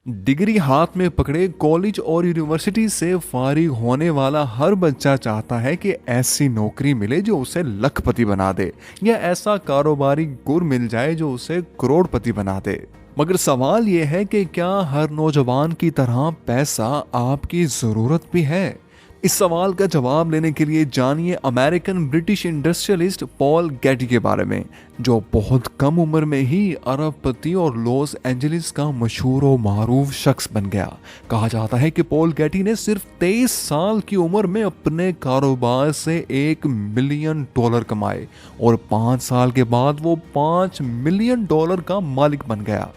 Degree हाथ में पकड़े कॉलेज और यूनिवर्सिटी से फारिग होने वाला हर बच्चा चाहता है कि ऐसी नौकरी मिले जो उसे लखपति बना दे, या ऐसा कारोबारी गुर मिल जाए जो उसे करोड़पति बना दे। मगर सवाल यह है कि क्या हर नौजवान की तरह पैसा आपकी जरूरत भी है? इस सवाल का जवाब लेने के लिए जानिए American British industrialist Paul Getty के बारे में, जो बहुत कम उम्र में ही अरबपति और लॉस एंजलिस का मशहूर और मारूफ शख्स बन गया। कहा जाता है कि पॉल गेटी ने सिर्फ 23 साल की उम्र में अपने कारोबार से $1 मिलियन कमाए और 5 साल के बाद वो $5 मिलियन का मालिक बन गया।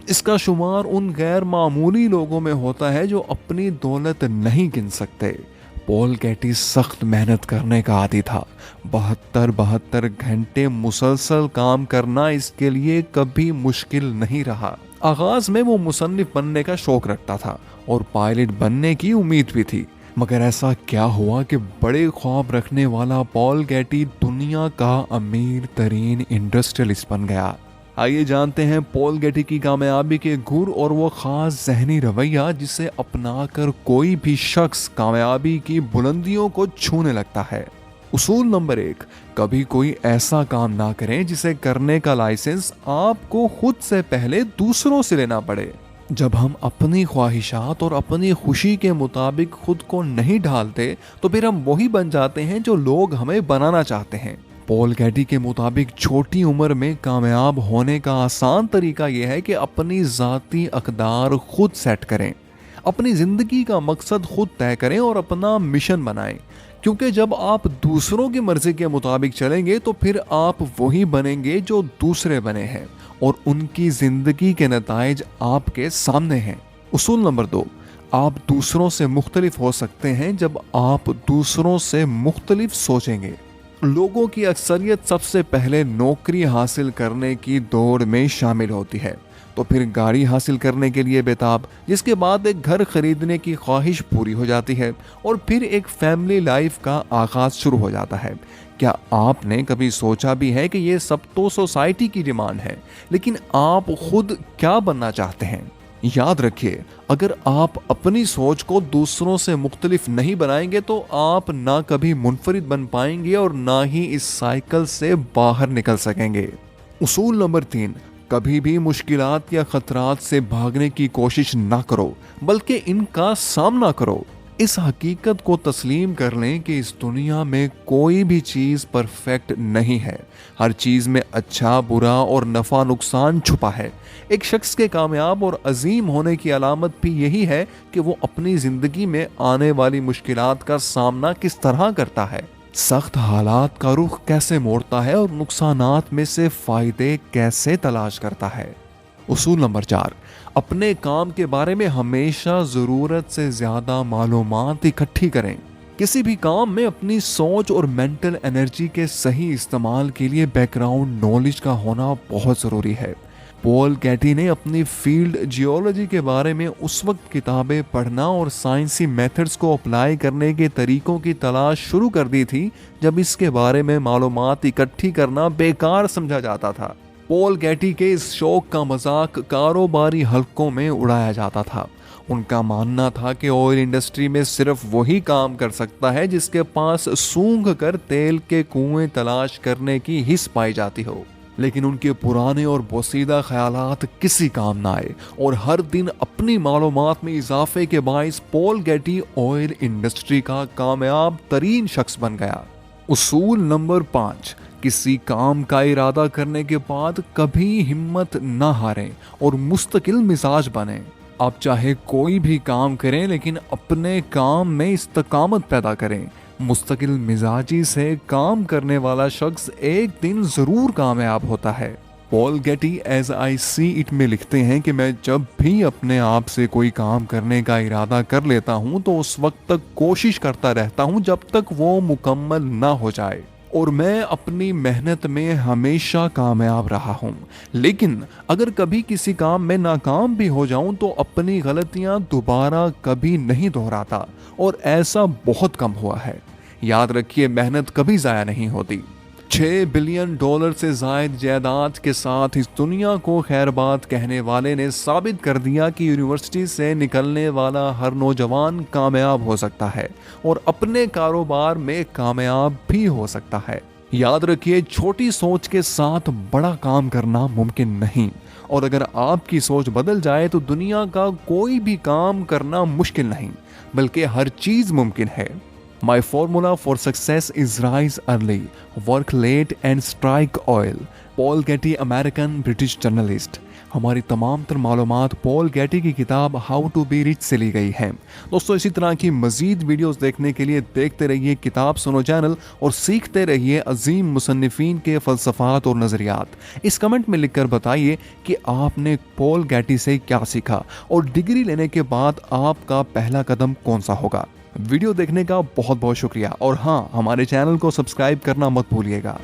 इसका शुमार उन गैर मामूली लोगों में होता है जो अपनी दौलत नहीं गिन सकते। पॉल गेटी सख्त मेहनत करने का आदी था। 72 घंटे मुसलसल काम करना इसके लिए कभी मुश्किल नहीं रहा। आगाज में वो मुसन्निफ बनने का शौक रखता था और पायलट बनने की उम्मीद भी थी। मगर ऐसा क्या हुआ कि बड़े ख्वाब रखने वाला पॉल गेटी दुनिया का अमीर तरीन इंडस्ट्रियलिस्ट बन गया। आइए जानते हैं पॉल गेटी की कामयाबी के गुर और वो खास जहनी रवैया जिसे अपनाकर कोई भी शख्स कामयाबी की बुलंदियों को छूने लगता है। उसूल नंबर 1, कभी कोई ऐसा काम ना करें जिसे करने का लाइसेंस आपको खुद से पहले दूसरों से लेना पड़े। जब हम अपनी ख्वाहिशात और अपनी खुशी के मुताबिक खुद को नहीं ढालते तो फिर हम वही बन जाते हैं जो लोग हमें बनाना चाहते हैं। पॉल गेटी के मुताबिक छोटी उम्र में कामयाब होने का आसान तरीका यह है कि अपनी ज़ाती अक़दार खुद सेट करें, अपनी ज़िंदगी का मकसद खुद तय करें और अपना मिशन बनाएं। क्योंकि जब आप दूसरों की मर्ज़ी के मुताबिक चलेंगे तो फिर आप वही बनेंगे जो दूसरे बने हैं और उनकी ज़िंदगी के नताइज आपके सामने हैं। उसूल नंबर 2, आप दूसरों से मुख्तलिफ हो सकते हैं जब आप दूसरों से मुख्तलिफ सोचेंगे। लोगों की अक्सरियत सबसे पहले नौकरी हासिल करने की दौड़ में शामिल होती है, तो फिर गाड़ी हासिल करने के लिए बेताब, जिसके बाद एक घर खरीदने की ख्वाहिश पूरी हो जाती है और फिर एक फैमिली लाइफ का आगाज शुरू हो जाता है। क्या आपने कभी सोचा भी है कि ये सब तो सोसाइटी की डिमांड है, लेकिन आप खुद क्या बनना चाहते हैं? याद रखिए, अगर आप अपनी सोच को दूसरों से मुख्तलिफ नहीं बनाएंगे तो आप ना कभी मुनफरिद बन पाएंगे और ना ही इस साइकिल से बाहर निकल सकेंगे। उसूल नंबर 3, कभी भी मुश्किलात या खतरात से भागने की कोशिश ना करो, बल्कि इनका सामना करो। इस हकीकत को तस्लीम कर लें कि इस दुनिया में कोई भी चीज़ परफेक्ट नहीं है। हर चीज़ में अच्छा, बुरा और नफ़ा नुकसान छुपा है। एक शख्स के कामयाब और अजीम होने की अलामत भी यही है कि वो अपनी ज़िंदगी में आने वाली मुश्किलात का सामना किस तरह करता है, सख्त हालात का रुख कैसे मोड़ता है और नुकसानात में से फ़ायदे कैसे तलाश करता है। उसूल नंबर 4, अपने काम के बारे में हमेशा ज़रूरत से ज़्यादा मालूमात इकट्ठी करें। किसी भी काम में अपनी सोच और मेंटल एनर्जी के सही इस्तेमाल के लिए बैकग्राउंड नॉलेज का होना बहुत ज़रूरी है। पॉल गेटी ने अपनी फील्ड जियोलॉजी के बारे में उस वक्त किताबें पढ़ना और साइंसी मेथड्स को अप्लाई करने के तरीकों की तलाश शुरू कर दी थी जब इसके बारे में मालूमात इकट्ठी करना बेकार समझा जाता था। पॉल गेटी के इस शौक का मजाक कारोबारी हलकों में उड़ाया जाता था। उनका मानना था कि ऑयल इंडस्ट्री में सिर्फ वही काम कर सकता है जिसके पास सूंघ कर तेल के कुएं तलाश करने की हिस्स पाई जाती हो। लेकिन उनके पुराने और बोसीदा ख्यालात किसी काम ना आए और हर दिन अपनी मालूमात में इजाफे के बाइस पॉल गेटी ऑयल इंडस्ट्री का कामयाब तरीन शख्स बन गया। उसूल नंबर 5, किसी काम का इरादा करने के बाद कभी हिम्मत ना हारें और मुस्तकिल मिजाज बने। आप चाहे कोई भी काम करें लेकिन अपने काम में इस्तकामत पैदा करें। मुस्तकिल मिजाजी से काम करने वाला शख्स एक दिन जरूर कामयाब होता है। Paul Getty as I see it में लिखते हैं कि मैं जब भी अपने आप से कोई काम करने का इरादा कर लेता हूं तो उस वक्त तक कोशिश करता रहता हूं जब तक वो मुकम्मल ना हो जाए, और मैं अपनी मेहनत में हमेशा कामयाब रहा हूँ। लेकिन अगर कभी किसी काम में नाकाम भी हो जाऊं तो अपनी गलतियां दोबारा कभी नहीं दोहराता, और ऐसा बहुत कम हुआ है। याद रखिए, मेहनत कभी ज़ाया नहीं होती। $6 बिलियन से जायद जायदाद के साथ इस दुनिया को खैरबाद कहने वाले ने साबित कर दिया कि यूनिवर्सिटी से निकलने वाला हर नौजवान कामयाब हो सकता है और अपने कारोबार में कामयाब भी हो सकता है। याद रखिए, छोटी सोच के साथ बड़ा काम करना मुमकिन नहीं, और अगर आपकी सोच बदल जाए तो दुनिया का कोई भी काम करना मुश्किल नहीं, बल्कि हर चीज मुमकिन है। My formula for success is rise early, work late and strike oil. Paul Getty, American British journalist. हमारी तमाम तर मालूमात पॉल गेटी की किताब हाउ टू बी रिच से ली गई है। दोस्तों, इसी तरह की मजीद वीडियोस देखने के लिए देखते रहिए किताब सुनो चैनल और सीखते रहिए अजीम मुसन्निफीन के फ़लसफ़ात और नज़रियात। इस कमेंट में लिखकर बताइए कि आपने पॉल गेटी से क्या सीखा और डिग्री लेने के बाद आपका पहला कदम कौन सा होगा। वीडियो देखने का बहुत बहुत शुक्रिया, और हाँ, हमारे चैनल को सब्सक्राइब करना मत भूलिएगा।